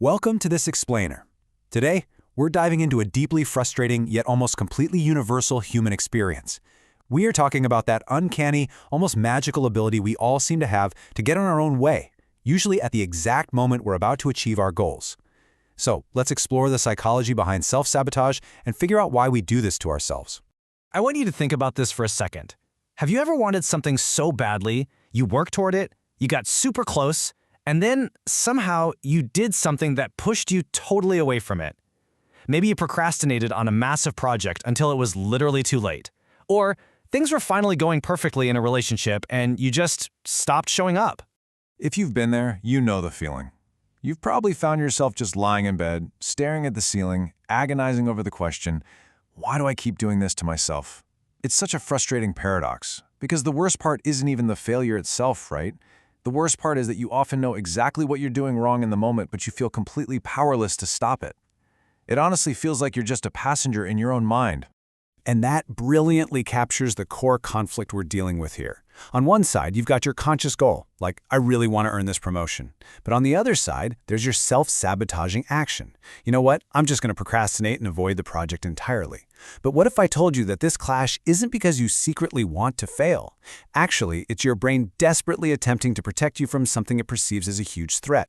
Welcome to this explainer. Today, we're diving into a deeply frustrating yet almost completely universal human experience. We are talking about that uncanny, almost magical ability we all seem to have to get on our own way, usually at the exact moment we're about to achieve our goals. So, let's explore the psychology behind self-sabotage and figure out why we do this to ourselves. I want you to think about this for a second. Have you ever wanted something so badly, you worked toward it, you got super close, and then somehow you did something that pushed you totally away from it? Maybe you procrastinated on a massive project until it was literally too late. Or things were finally going perfectly in a relationship and you just stopped showing up. If you've been there, you know the feeling. You've probably found yourself just lying in bed, staring at the ceiling, agonizing over the question, why do I keep doing this to myself? It's such a frustrating paradox, because the worst part isn't even the failure itself, right? The worst part is that you often know exactly what you're doing wrong in the moment, but you feel completely powerless to stop it. It honestly feels like you're just a passenger in your own mind. And that brilliantly captures the core conflict we're dealing with here. On one side, you've got your conscious goal, like, I really want to earn this promotion. But on the other side, there's your self-sabotaging action. You know what? I'm just going to procrastinate and avoid the project entirely. But what if I told you that this clash isn't because you secretly want to fail? Actually, it's your brain desperately attempting to protect you from something it perceives as a huge threat.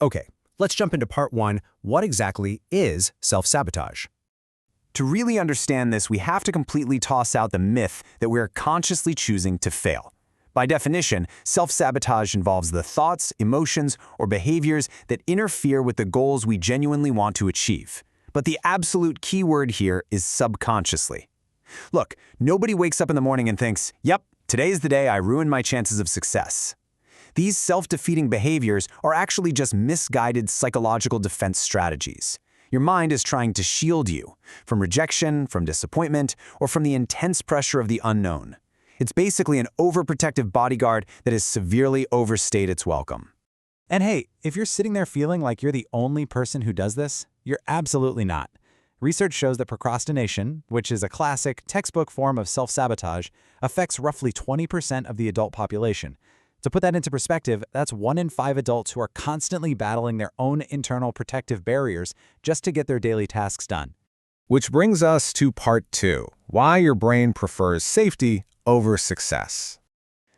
Okay, let's jump into part one. What exactly is self-sabotage? To really understand this, we have to completely toss out the myth that we're consciously choosing to fail. By definition, self-sabotage involves the thoughts, emotions, or behaviors that interfere with the goals we genuinely want to achieve. But the absolute key word here is subconsciously. Look, nobody wakes up in the morning and thinks, yep, today's the day I ruined my chances of success. These self-defeating behaviors are actually just misguided psychological defense strategies. Your mind is trying to shield you from rejection, from disappointment, or from the intense pressure of the unknown. It's basically an overprotective bodyguard that has severely overstayed its welcome. And hey, if you're sitting there feeling like you're the only person who does this, you're absolutely not. Research shows that procrastination, which is a classic, textbook form of self-sabotage, affects roughly 20% of the adult population. To put that into perspective, that's 1 in 5 adults who are constantly battling their own internal protective barriers just to get their daily tasks done. Which brings us to part two, why your brain prefers safety over success.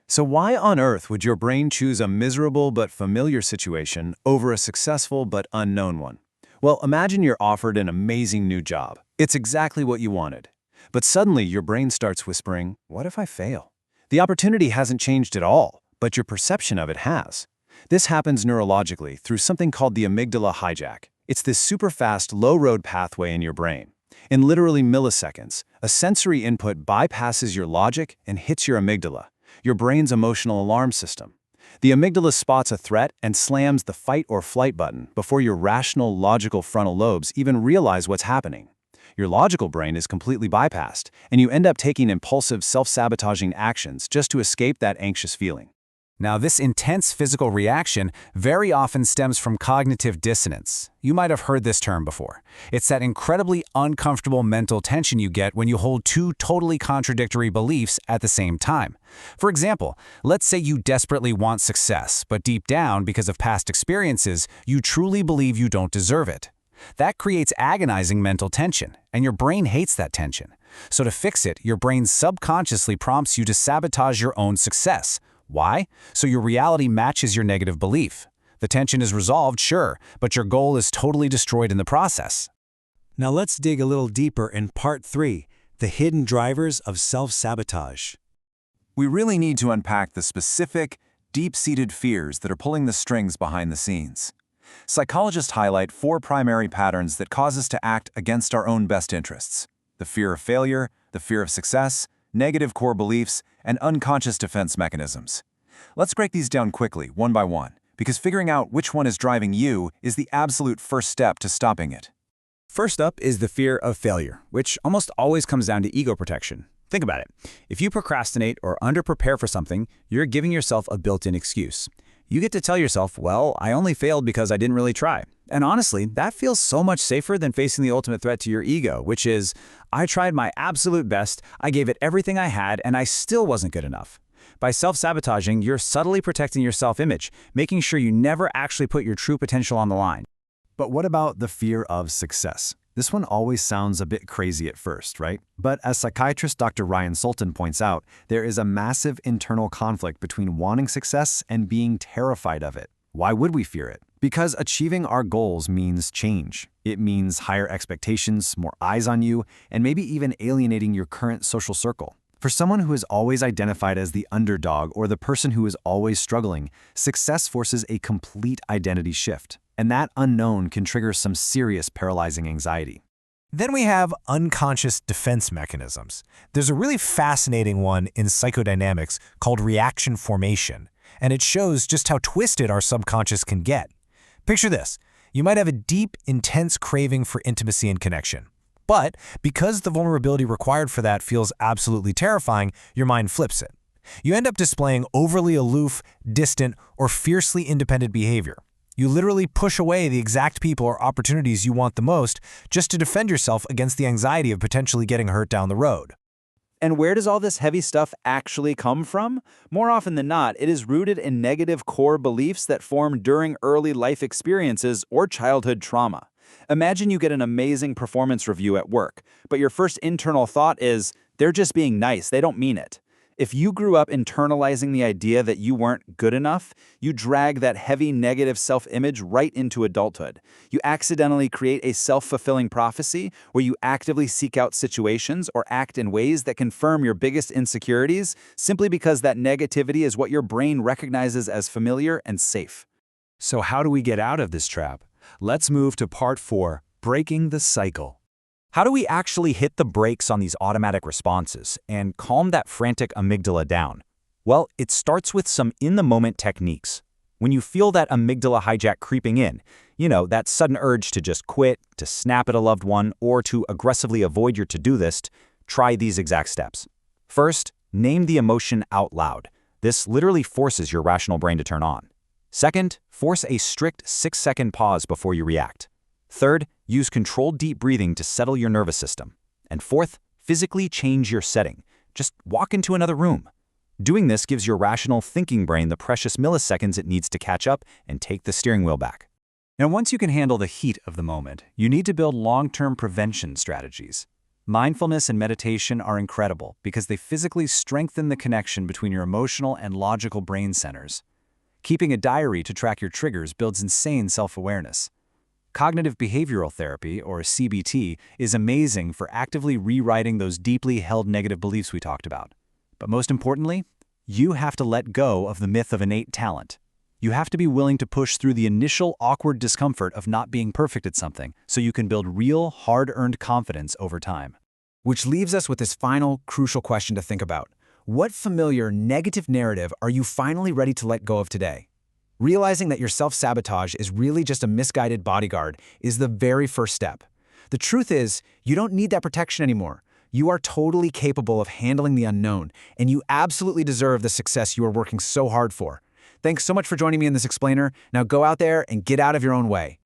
So why on earth would your brain choose a miserable but familiar situation over a successful but unknown one? Well, imagine you're offered an amazing new job. It's exactly what you wanted. But suddenly your brain starts whispering, what if I fail? The opportunity hasn't changed at all, but your perception of it has. This happens neurologically through something called the amygdala hijack. It's this super fast, low-road pathway in your brain. In literally milliseconds, a sensory input bypasses your logic and hits your amygdala, your brain's emotional alarm system. The amygdala spots a threat and slams the fight or flight button before your rational, logical frontal lobes even realize what's happening. Your logical brain is completely bypassed, and you end up taking impulsive, self-sabotaging actions just to escape that anxious feeling. Now, this intense physical reaction very often stems from cognitive dissonance. You might have heard this term before. It's that incredibly uncomfortable mental tension you get when you hold two totally contradictory beliefs at the same time. For example, let's say you desperately want success, but deep down, because of past experiences, you truly believe you don't deserve it. That creates agonizing mental tension, and your brain hates that tension. So to fix it, your brain subconsciously prompts you to sabotage your own success. Why? So your reality matches your negative belief. The tension is resolved, sure, but your goal is totally destroyed in the process. Now let's dig a little deeper in part 3, the hidden drivers of self-sabotage. We really need to unpack the specific, deep-seated fears that are pulling the strings behind the scenes. Psychologists highlight 4 primary patterns that cause us to act against our own best interests: the fear of failure, the fear of success, negative core beliefs, and unconscious defense mechanisms. Let's break these down quickly, one by one, because figuring out which one is driving you is the absolute first step to stopping it. First up is the fear of failure, which almost always comes down to ego protection. Think about it. If you procrastinate or underprepare for something, you're giving yourself a built-in excuse. You get to tell yourself, well, I only failed because I didn't really try. And honestly, that feels so much safer than facing the ultimate threat to your ego, which is, I tried my absolute best, I gave it everything I had, and I still wasn't good enough. By self-sabotaging, you're subtly protecting your self-image, making sure you never actually put your true potential on the line. But what about the fear of success? This one always sounds a bit crazy at first, right? But as psychiatrist Dr. Ryan Sultan points out, there is a massive internal conflict between wanting success and being terrified of it. Why would we fear it? Because achieving our goals means change. It means higher expectations, more eyes on you, and maybe even alienating your current social circle. For someone who is always identified as the underdog or the person who is always struggling, success forces a complete identity shift. And that unknown can trigger some serious paralyzing anxiety. Then we have unconscious defense mechanisms. There's a really fascinating one in psychodynamics called reaction formation, and it shows just how twisted our subconscious can get. Picture this. You might have a deep, intense craving for intimacy and connection. But because the vulnerability required for that feels absolutely terrifying, your mind flips it. You end up displaying overly aloof, distant, or fiercely independent behavior. You literally push away the exact people or opportunities you want the most just to defend yourself against the anxiety of potentially getting hurt down the road. And where does all this heavy stuff actually come from? More often than not, it is rooted in negative core beliefs that form during early life experiences or childhood trauma. Imagine you get an amazing performance review at work, but your first internal thought is, they're just being nice, they don't mean it. If you grew up internalizing the idea that you weren't good enough, you drag that heavy negative self-image right into adulthood. You accidentally create a self-fulfilling prophecy where you actively seek out situations or act in ways that confirm your biggest insecurities simply because that negativity is what your brain recognizes as familiar and safe. So how do we get out of this trap? Let's move to part 4, breaking the cycle. How do we actually hit the brakes on these automatic responses and calm that frantic amygdala down? Well, it starts with some in-the-moment techniques. When you feel that amygdala hijack creeping in, that sudden urge to just quit, to snap at a loved one, or to aggressively avoid your to-do list, try these exact steps. First, name the emotion out loud. This literally forces your rational brain to turn on. Second, force a strict 6-second pause before you react. Third, use controlled deep breathing to settle your nervous system. And fourth, physically change your setting. Just walk into another room. Doing this gives your rational thinking brain the precious milliseconds it needs to catch up and take the steering wheel back. Now, once you can handle the heat of the moment, you need to build long-term prevention strategies. Mindfulness and meditation are incredible because they physically strengthen the connection between your emotional and logical brain centers. Keeping a diary to track your triggers builds insane self-awareness. Cognitive behavioral therapy, or CBT, is amazing for actively rewriting those deeply held negative beliefs we talked about. But most importantly, you have to let go of the myth of innate talent. You have to be willing to push through the initial awkward discomfort of not being perfect at something so you can build real, hard-earned confidence over time. Which leaves us with this final, crucial question to think about. What familiar, negative narrative are you finally ready to let go of today? Realizing that your self-sabotage is really just a misguided bodyguard is the very first step. The truth is, you don't need that protection anymore. You are totally capable of handling the unknown, and you absolutely deserve the success you are working so hard for. Thanks so much for joining me in this explainer. Now go out there and get out of your own way.